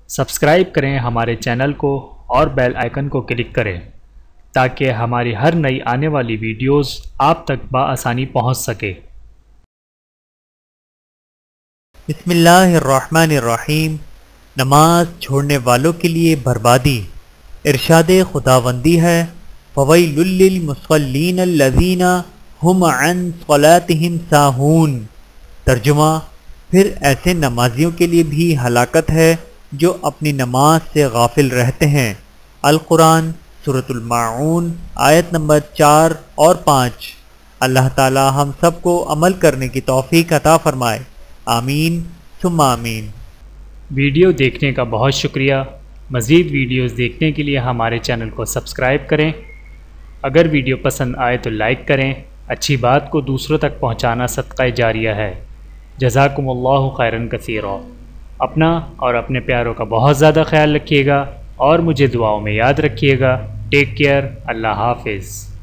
Subscribe کریں ہمارے channel کو اور بیل آئیکن کو کلک کریں تاکہ ہماری ہر نئی آنے والی ویڈیوز آپ تک بآسانی پہنچ سکے۔ بسم اللہ الرحمن الرحیم۔ نماز چھوڑنے والوں کے لیے بربادی۔ ارشاد خداوندی ہے فویل للمصلین الذین هم عن صلاتهم ساہون۔ ترجمہ، پھر ایسے نمازیوں کے لیے بھی ہلاکت ہے جو اپنی نماز سے غافل رہتے ہیں۔ القرآن سورۃ الماعون آیت نمبر 4 اور 5۔ اللہ تعالی ہم سب کو عمل کرنے کی توفیق عطا فرمائے، آمین ثم آمین۔ ویڈیو دیکھنے کا بہت شکریہ۔ مزید ویڈیوز دیکھنے کے لیے ہمارے چینل کو سبسکرائب کریں۔ اگر ویڈیو پسند آئے تو لائک کریں۔ اچھی بات کو دوسروں تک پہنچانا صدقہ جاریہ ہے۔ جزاکم اللہ خیرا کثیرا۔ اپنا اور اپنے پیاروں کا بہت زیادہ خیال رکھیے گا اور مجھے دعاؤں میں یاد رکھیے گا۔ Take care. اللہ حافظ۔